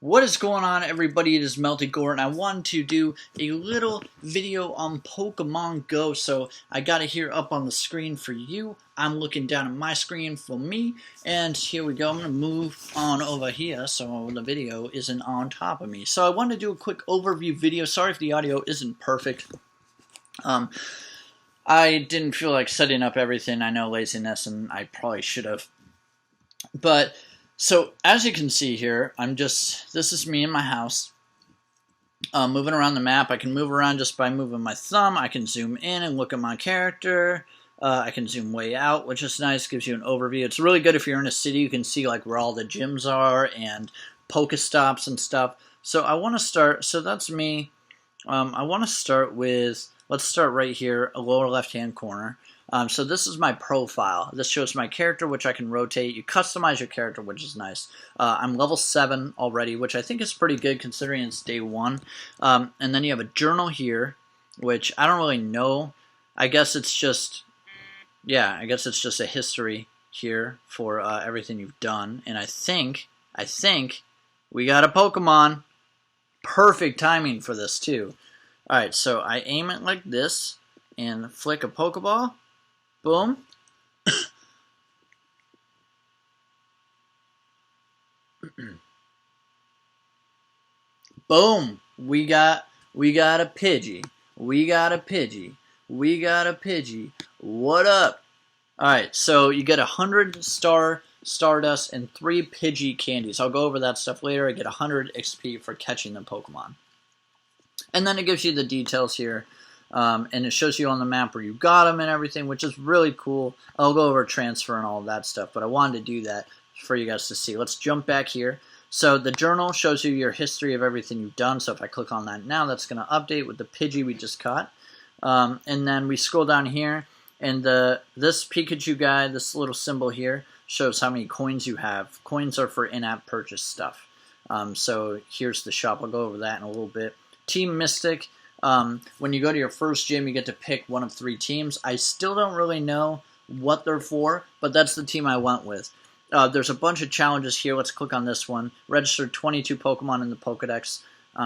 What is going on, everybody? It is Melty Gore, and I wanted to do a little video on Pokemon Go. So I got it here up on the screen for you. I'm looking down at my screen for me, and here we go. I'm going to move on over here so the video isn't on top of me. So I wanted to do a quick overview video. Sorry if the audio isn't perfect. I didn't feel like setting up everything. I know laziness, and I probably should have. But so, as you can see here, this is me in my house, moving around the map. I can move around just by moving my thumb. I can zoom in and look at my character. I can zoom way out, which is nice, gives you an overview. It's really good if you're in a city. You can see like where all the gyms are and Pokestops and stuff. So I want to start, so that's me. I want to start with, let's start right here, a lower left-hand corner. So this is my profile. This shows my character, which I can rotate. You customize your character, which is nice. I'm level 7 already, which I think is pretty good considering it's day 1. And then you have a journal here, which I don't really know. I guess it's just, yeah, I guess it's just a history here for everything you've done. And I think we got a Pokemon. Perfect timing for this, too. Alright, so I aim it like this and flick a Pokeball. Boom. Boom. We got a Pidgey. We got a Pidgey. We got a Pidgey. What up? Alright, so you get 100 Stardust and 3 Pidgey candies. I'll go over that stuff later. I get 100 XP for catching the Pokemon. And then it gives you the details here. And it shows you on the map where you got them and everything, which is really cool. I'll go over transfer and all of that stuff, but I wanted to do that for you guys to see. Let's jump back here. So the journal shows you your history of everything you've done. So if I click on that now, that's going to update with the Pidgey we just caught. And then we scroll down here, and this Pikachu guy, this little symbol here, shows how many coins you have. Coins are for in-app purchase stuff. So here's the shop. I'll go over that in a little bit. Team Mystic. When you go to your first gym, you get to pick one of 3 teams. I still don't really know what they're for, but that's the team I went with. There's a bunch of challenges here. Let's click on this one. Registered 22 Pokemon in the Pokedex,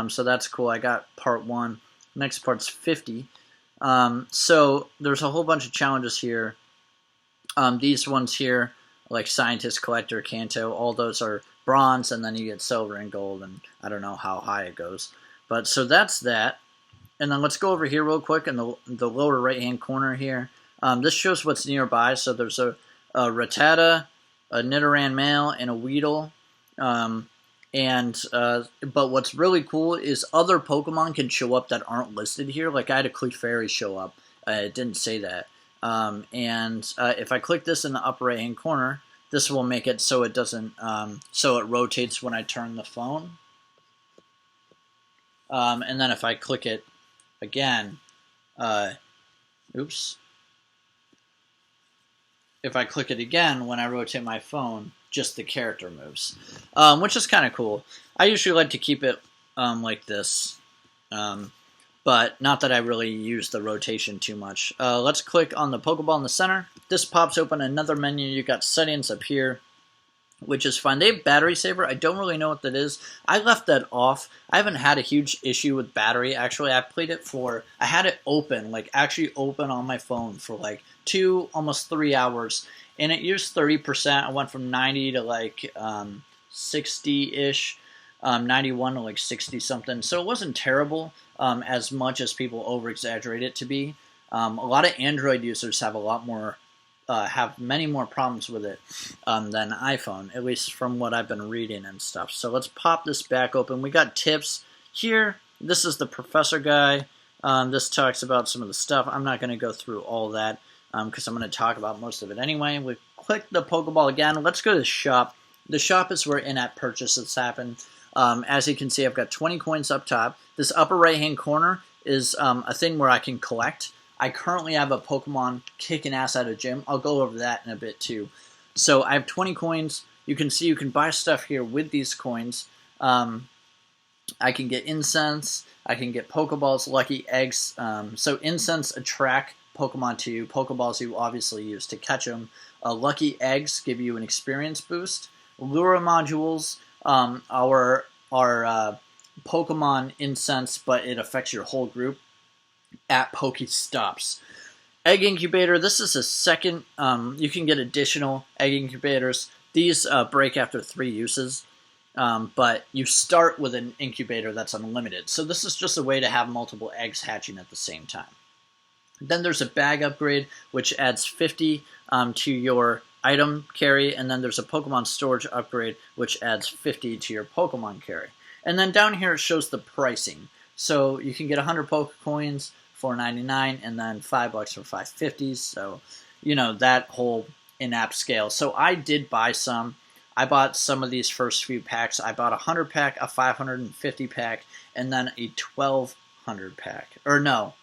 so that's cool. I got part 1. Next part's 50. So there's a whole bunch of challenges here. These ones here, like Scientist, Collector, Kanto, all those are bronze, and then you get silver and gold, and I don't know how high it goes. But so that's that. And then let's go over here real quick in the lower right-hand corner here. This shows what's nearby. So there's a Rattata, a Nidoran male, and a Weedle. But what's really cool is other Pokemon can show up that aren't listed here. Like I had a Clefairy show up. It didn't say that. If I click this in the upper right-hand corner, this will make it so it doesn't, so it rotates when I turn the phone. And then if I click it again, oops. If I click it again, when I rotate my phone, just the character moves, which is kind of cool. I usually like to keep it like this, but not that I really use the rotation too much. Let's click on the Pokeball in the center. This pops open another menu. You got settings up here, which is fine. They have battery saver. I don't really know what that is. I left that off. I haven't had a huge issue with battery. Actually, I played it I had it open, like actually open on my phone for like 2, almost 3 hours. And it used 30%. I went from 90 to like 60-ish, 91 to like 60-something. So it wasn't terrible as much as people over-exaggerate it to be. A lot of Android users have a lot more have many more problems with it than iPhone, at least from what I've been reading and stuff. So let's pop this back open. We got tips here. This is the professor guy. This talks about some of the stuff. I'm not going to go through all that because I'm going to talk about most of it anyway. We click the Pokeball again. Let's go to the shop. The shop is where in-app purchases happen. As you can see, I've got 20 coins up top. This upper right-hand corner is a thing where I can collect. I currently have a Pokemon kicking ass at a gym. I'll go over that in a bit too. So I have 20 coins. You can see you can buy stuff here with these coins. I can get incense. I can get Pokeballs, lucky eggs. So incense attract Pokemon to you. Pokeballs you obviously use to catch them. Lucky eggs give you an experience boost. Lure modules are are Pokemon Incense, but it affects your whole group at Pokestops. Egg Incubator, this is a second, you can get additional egg incubators. These break after 3 uses, but you start with an incubator that's unlimited. So this is just a way to have multiple eggs hatching at the same time. Then there's a bag upgrade, which adds 50 to your item carry, and then there's a Pokemon storage upgrade, which adds 50 to your Pokemon carry. And then down here it shows the pricing. So you can get 100 Pokecoins, $4.99, and then $5 for 550s. So, you know, that whole in-app scale. So I did buy some. I bought some of these first few packs. I bought a 100 pack, a 550 pack, and then a 1200 pack. Or no,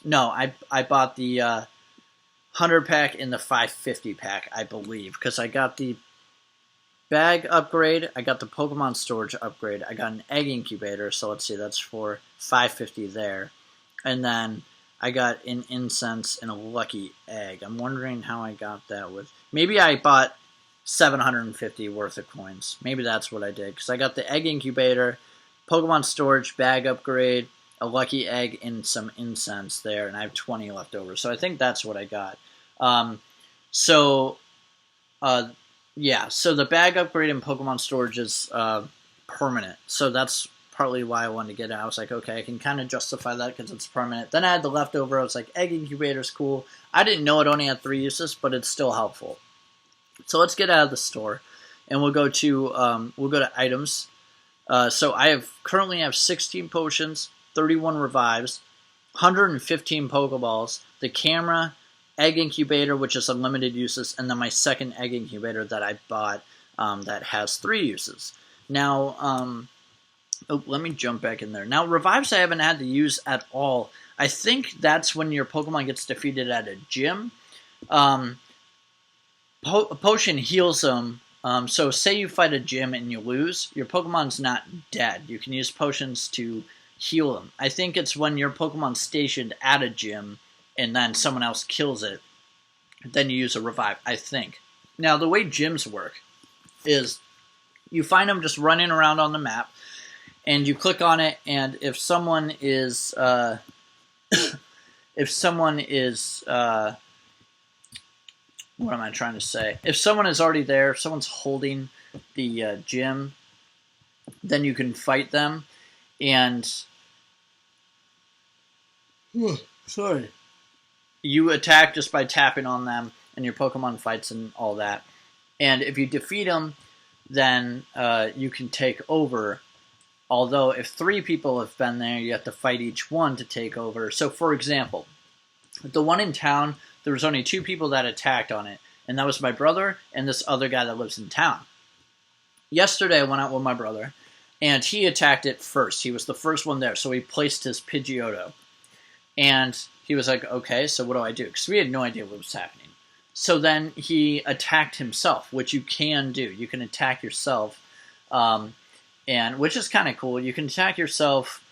I bought the 100 pack and the 550 pack, I believe, because I got the bag upgrade, I got the Pokemon storage upgrade, I got an egg incubator, so let's see, that's for 550 there, and then I got an incense and a lucky egg. I'm wondering how I got that with, maybe I bought 750 worth of coins, maybe that's what I did, because I got the egg incubator, Pokemon storage, bag upgrade, a lucky egg, and some incense there, and I have 20 left over, so I think that's what I got. Yeah, so the bag upgrade in Pokemon storage is permanent, so that's partly why I wanted to get it. I was like, okay, I can kind of justify that because it's permanent. Then I had the leftover. I was like, egg incubator's cool. I didn't know it only had 3 uses, but it's still helpful. So let's get out of the store, and we'll go to items. So I currently have 16 potions, 31 revives, 115 Pokeballs, the camera, egg incubator, which is unlimited uses, and then my second egg incubator that I bought that has 3 uses. Now, let me jump back in there. Now, revives I haven't had to use at all. I think that's when your Pokemon gets defeated at a gym. Potion heals them. So say you fight a gym and you lose, your Pokemon's not dead. You can use potions to heal them. I think it's when your Pokemon's stationed at a gym and then someone else kills it, then you use a revive, I think. Now, the way gyms work is you find them just running around on the map, and you click on it, and if someone is, what am I trying to say? If someone is already there, if someone's holding the gym, then you can fight them, and sorry, you attack just by tapping on them, and your Pokemon fights and all that. And if you defeat them, then you can take over. Although if 3 people have been there, you have to fight each one to take over. So, for example, the one in town, there was only 2 people that attacked on it, and that was my brother and this other guy that lives in town. Yesterday, I went out with my brother, and he attacked it first. He was the first one there, so he placed his Pidgeotto. And he was like, okay, so what do I do? Because we had no idea what was happening. So then he attacked himself, which you can do. You can attack yourself, and which is kind of cool. You can attack yourself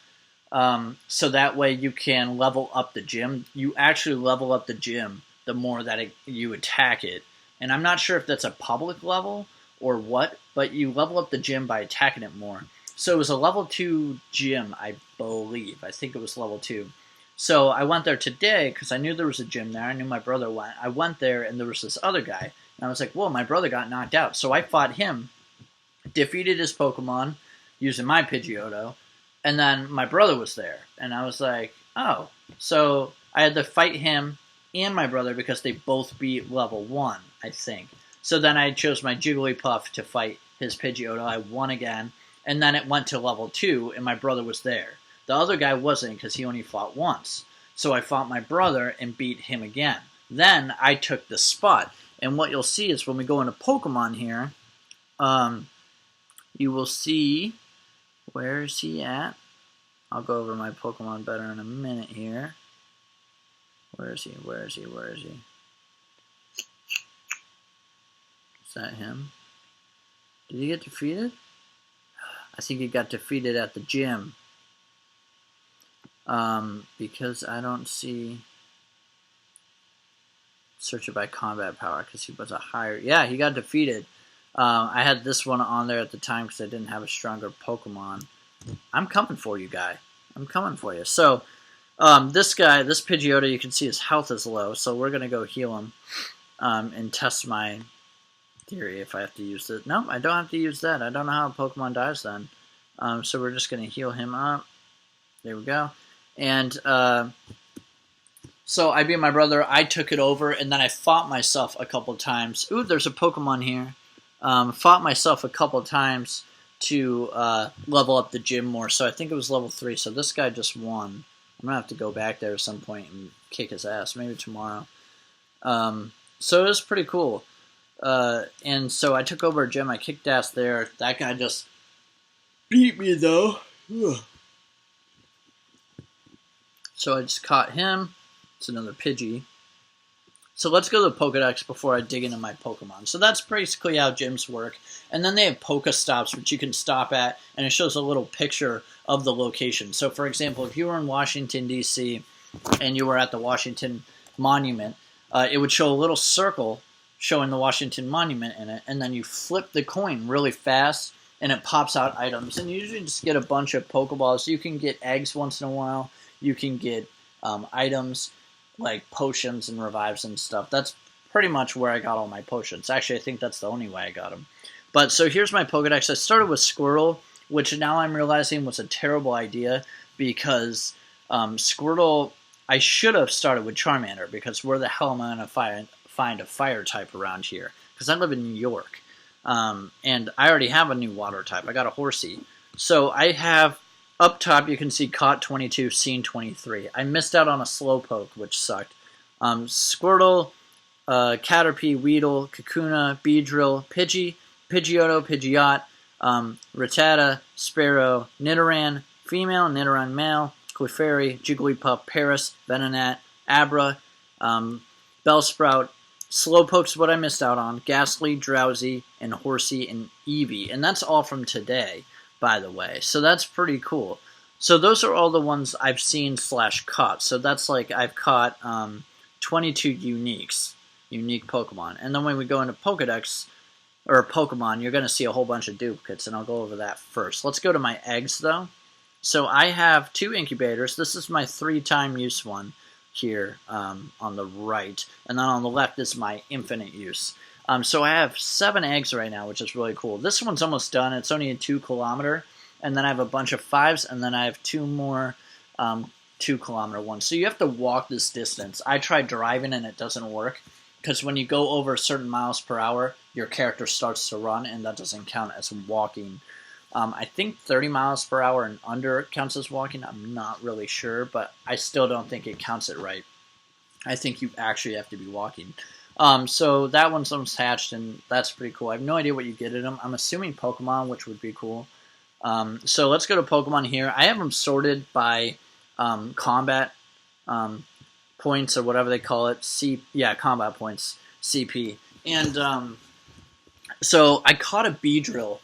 so that way you can level up the gym. You actually level up the gym the more that you attack it. And I'm not sure if that's a public level or what, but you level up the gym by attacking it more. So it was a level 2 gym, I believe. I think it was level 2. So I went there today because I knew there was a gym there. I knew my brother went. I went there and there was this other guy. And I was like, whoa, my brother got knocked out. So I fought him, defeated his Pokemon using my Pidgeotto, and then my brother was there. And I was like, oh. So I had to fight him and my brother because they both beat level 1, I think. So then I chose my Jigglypuff to fight his Pidgeotto. I won again. And then it went to level 2, and my brother was there. The other guy wasn't because he only fought once. So I fought my brother and beat him again. Then I took the spot. And what you'll see is when we go into Pokemon here, you will see, where is he at? I'll go over my Pokemon better in a minute here. Where is he? Where is he? Where is he? Is that him? Did he get defeated? I think he got defeated at the gym. Because I don't see... Search it by combat power, because he was a higher... Yeah, he got defeated. I had this one on there at the time because I didn't have a stronger Pokemon. I'm coming for you, guy. I'm coming for you. So, this guy, this Pidgeotto, you can see his health is low, so we're going to go heal him and test my theory if I have to use this. No, I don't have to use that. I don't know how a Pokemon dies then. So we're just going to heal him up. There we go. And so I beat my brother. I took it over, and then I fought myself a couple times. Ooh, there's a Pokemon here. Fought myself a couple times to level up the gym more. So I think it was level 3. So this guy just won. I'm going to have to go back there at some point and kick his ass. Maybe tomorrow. So it was pretty cool. And so I took over a gym. I kicked ass there. That guy just beat me, though. Ugh. So I just caught him. It's another Pidgey. So let's go to the Pokedex before I dig into my Pokemon. So that's basically how gyms work. And then they have Pokestops, which you can stop at, and it shows a little picture of the location. So, for example, if you were in Washington, D.C., and you were at the Washington Monument, it would show a little circle showing the Washington Monument in it, and then you flip the coin really fast, and it pops out items. And you usually just get a bunch of Pokeballs. You can get eggs once in a while. You can get items like potions and revives and stuff. That's pretty much where I got all my potions. Actually, I think that's the only way I got them. But so here's my Pokedex. I started with Squirtle, which now I'm realizing was a terrible idea because Squirtle, I should have started with Charmander because where the hell am I going to find a fire type around here? Because I live in New York. And I already have a new water type. I got a Horsey. So I have... Up top, you can see Caught 22, Scene 23. I missed out on a Slowpoke, which sucked. Squirtle, Caterpie, Weedle, Kakuna, Beedrill, Pidgey, Pidgeotto, Pidgeot, Rattata, Sparrow, Nidoran, Female, Nidoran Male, Clefairy, Jigglypuff, Paris, Venonat, Abra, Bellsprout. Slowpoke's what I missed out on. Ghastly, Drowsy, and Horsey, and Eevee. And that's all from today, by the way. So that's pretty cool. So those are all the ones I've seen / caught. So that's like I've caught 22 unique Pokemon. And then when we go into Pokedex, or Pokemon, you're going to see a whole bunch of duplicates, and I'll go over that first. Let's go to my eggs, though. So I have 2 incubators. This is my 3-time use one here on the right. And then on the left is my infinite use. So I have 7 eggs right now, which is really cool. This one's almost done. It's only a 2-kilometer. And then I have a bunch of 5s, and then I have 2 more 2-kilometer ones. So you have to walk this distance. I tried driving, and it doesn't work. Because when you go over certain miles per hour, your character starts to run, and that doesn't count as walking. I think 30 miles per hour and under counts as walking. I'm not really sure, but I still don't think it counts it right. I think you actually have to be walking. So that one's almost hatched, and that's pretty cool. I have no idea what you get in them. I'm assuming Pokemon, which would be cool. So let's go to Pokemon here. I have them sorted by combat points or whatever they call it. Combat points, CP. And so I caught a Beedrill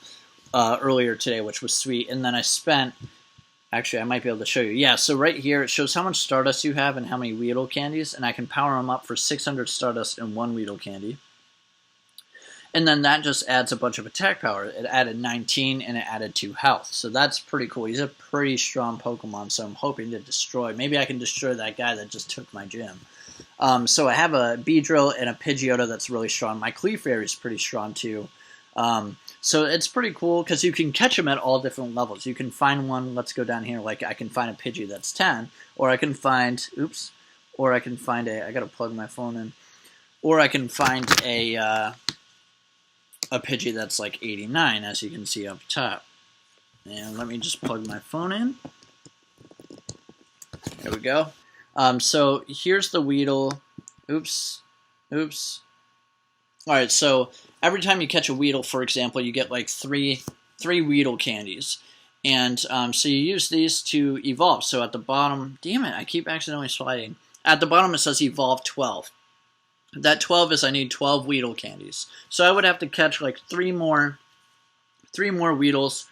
earlier today, which was sweet. And then I spent... Actually, I might be able to show you. Yeah, so right here, it shows how much Stardust you have and how many Weedle candies, and I can power them up for 600 Stardust and 1 Weedle candy. And then that just adds a bunch of attack power. It added 19, and it added 2 health. So that's pretty cool. He's a pretty strong Pokemon, so I'm hoping to destroy. Maybe I can destroy that guy that just took my gym. So I have a Beedrill and a Pidgeotto that's really strong. My Clefairy is pretty strong, too. So it's pretty cool because you can catch them at all different levels. You can find one, let's go down here, like I can find a Pidgey that's 10, or I can find, I gotta plug my phone in, or I can find a Pidgey that's like 89, as you can see up top. And let me just plug my phone in. There we go. So here's the Weedle. Oops. Alright, so every time you catch a Weedle, for example, you get like three Weedle candies. And so you use these to evolve. So at the bottom, damn it, I keep accidentally sliding. At the bottom it says evolve 12. That 12 is I need 12 Weedle candies. So I would have to catch like 3 more Weedles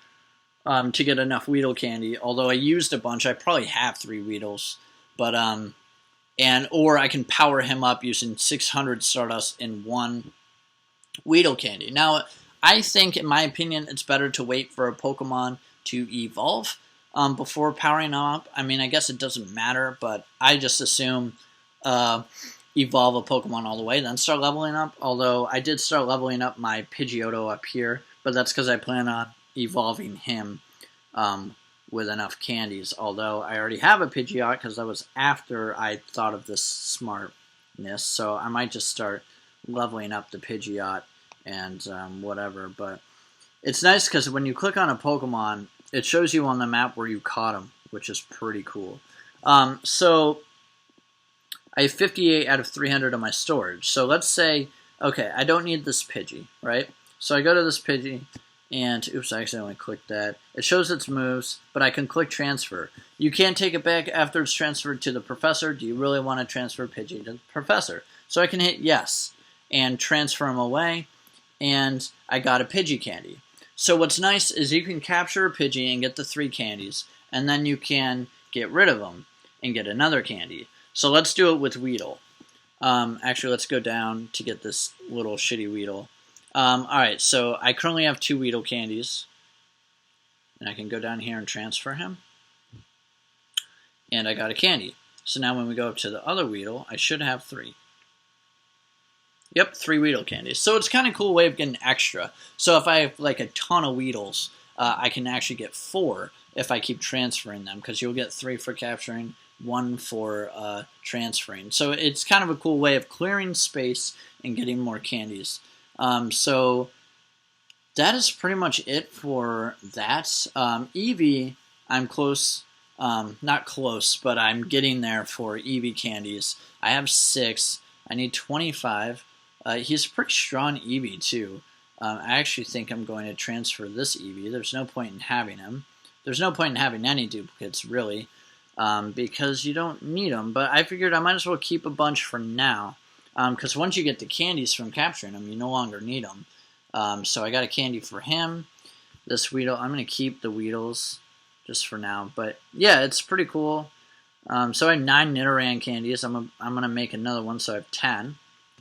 to get enough Weedle candy. Although I used a bunch, I probably have 3 Weedles. But or I can power him up using 600 Stardust and 1 Weedle candy. Now, I think, in my opinion, it's better to wait for a Pokemon to evolve before powering them up. I mean, I guess it doesn't matter, but I just assume evolve a Pokemon all the way, then start leveling up. Although I did start leveling up my Pidgeotto up here, but that's because I plan on evolving him with enough candies. Although I already have a Pidgeot because that was after I thought of this smartness, so I might just start leveling up the Pidgeot and whatever. But it's nice because when you click on a Pokemon, it shows you on the map where you caught him, which is pretty cool. So I have 58 out of 300 on my storage. So let's say, okay, I don't need this Pidgey, right? So I go to this Pidgey, and, oops, I accidentally clicked that. It shows its moves, but I can click transfer. You can't take it back after it's transferred to the professor. Do you really want to transfer Pidgey to the professor? So I can hit yes, and transfer him away, and I got a Pidgey candy. So what's nice is you can capture a Pidgey and get the 3 candies, and then you can get rid of them and get another candy. So let's do it with Weedle. Actually, let's go down to get this little shitty Weedle. Alright, so I currently have 2 Weedle candies. And I can go down here and transfer him. And I got a candy. So now when we go up to the other Weedle, I should have 3. Yep, 3 Weedle candies. So it's kind of a cool way of getting extra. So if I have like a ton of Weedles, I can actually get 4 if I keep transferring them. Because you'll get 3 for capturing, 1 for transferring. So it's kind of a cool way of clearing space and getting more candies. So that is pretty much it for that. Eevee, I'm close, not close, but I'm getting there for Eevee candies. I have 6. I need 25. He's a pretty strong Eevee too. I actually think I'm going to transfer this Eevee. There's no point in having him. There's no point in having any duplicates, really, because you don't need them. But I figured I might as well keep a bunch for now. Because once you get the candies from capturing them, you no longer need them. So I got a candy for him. This Weedle, I'm going to keep the Weedles just for now. But yeah, it's pretty cool. So I have 9 Nidoran candies. I'm going to make another one, so I have 10,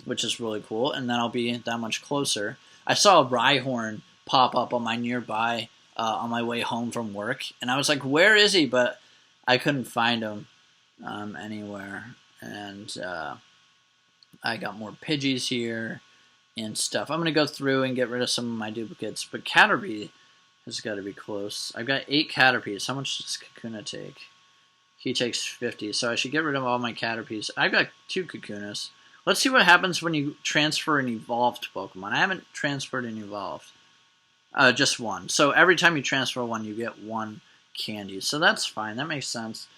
which is really cool. And then I'll be that much closer. I saw a Rhyhorn pop up on my nearby on my way home from work. And I was like, where is he? But I couldn't find him anywhere. And I got more Pidgeys here and stuff. I'm going to go through and get rid of some of my duplicates. But Caterpie has got to be close. I've got 8 Caterpies. How much does Kakuna take? He takes 50. So I should get rid of all my Caterpies. I've got 2 Kakunas. Let's see what happens when you transfer an evolved Pokemon. I haven't transferred an evolved. Just 1. So every time you transfer 1, you get 1 candy. So that's fine. That makes sense.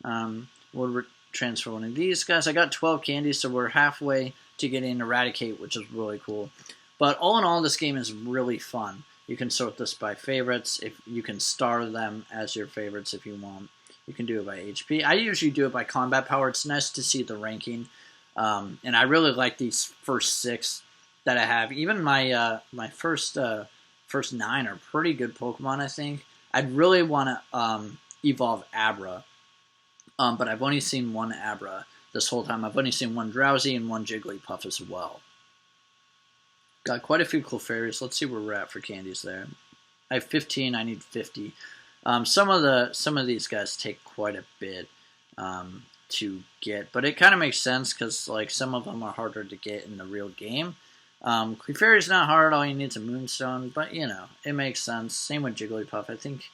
We'll transfer one of these guys. I got 12 candies, so we're halfway to getting Eradicate, which is really cool. But all in all, this game is really fun. You can sort this by favorites. If you can star them as your favorites if you want. You can do it by HP. I usually do it by combat power. It's nice to see the ranking. And I really like these first 6 that I have. Even my my first 9 are pretty good Pokemon, I think. I'd really want to evolve Abra. But I've only seen 1 Abra this whole time. I've only seen 1 Drowsy and 1 Jigglypuff as well. Got quite a few Clefairies. Let's see where we're at for candies there. I have 15. I need 50. Some of these guys take quite a bit to get, but it kind of makes sense because like some of them are harder to get in the real game. Clefairy's not hard. All you need is a Moonstone, but you know it makes sense. Same with Jigglypuff. I think.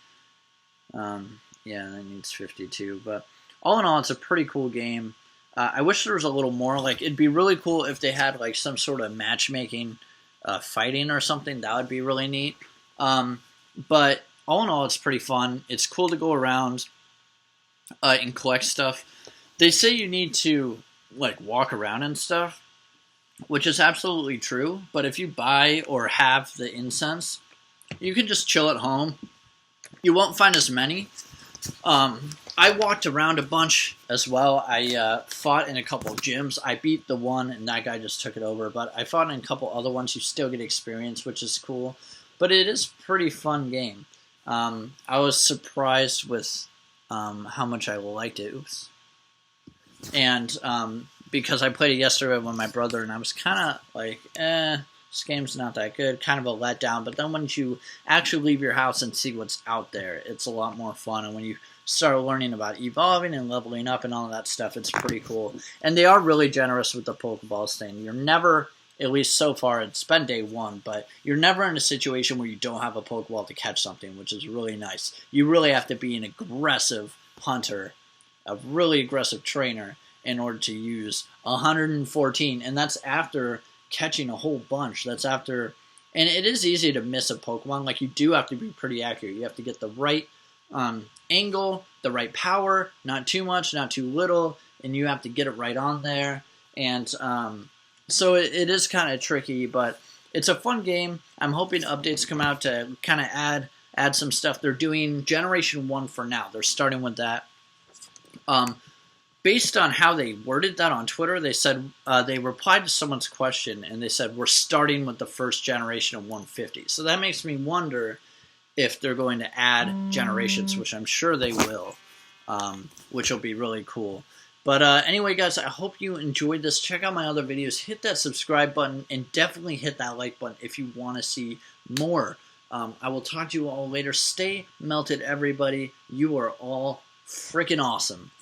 Yeah, that needs 52, but. All in all, it's a pretty cool game. I wish there was a little more. Like, it'd be really cool if they had like some sort of matchmaking, fighting or something. That would be really neat. But all in all, it's pretty fun. It's cool to go around and collect stuff. They say you need to like walk around and stuff, which is absolutely true. But if you buy or have the incense, you can just chill at home. You won't find as many. I walked around a bunch as well. I fought in a couple of gyms. I beat the one, and that guy just took it over. But I fought in a couple other ones. You still get experience, which is cool. But it is a pretty fun game. I was surprised with how much I liked it. Oops. And because I played it yesterday with my brother, and I was kind of like, this game's not that good, kind of a letdown. But then once you actually leave your house and see what's out there, it's a lot more fun. And when you start learning about evolving and leveling up and all of that stuff, it's pretty cool. And they are really generous with the Pokeballs thing. You're never, at least so far, it's been day one, but you're never in a situation where you don't have a Pokeball to catch something, which is really nice. You really have to be an aggressive hunter, a really aggressive trainer, in order to use 114, and that's after catching a whole bunch. That's after, and it is easy to miss a Pokemon. Like, you do have to be pretty accurate. You have to get the right angle, the right power, not too much, not too little, and you have to get it right on there. And so it is kind of tricky, but it's a fun game. I'm hoping updates come out to kind of add some stuff. They're doing Generation 1 for now. They're starting with that. Based on how they worded that on Twitter, they said they replied to someone's question, and they said, we're starting with the first generation of 150. So that makes me wonder if they're going to add generations, which I'm sure they will, which will be really cool. But anyway, guys, I hope you enjoyed this. Check out my other videos. Hit that subscribe button, and definitely hit that like button if you want to see more. I will talk to you all later. Stay melted, everybody. You are all freaking awesome.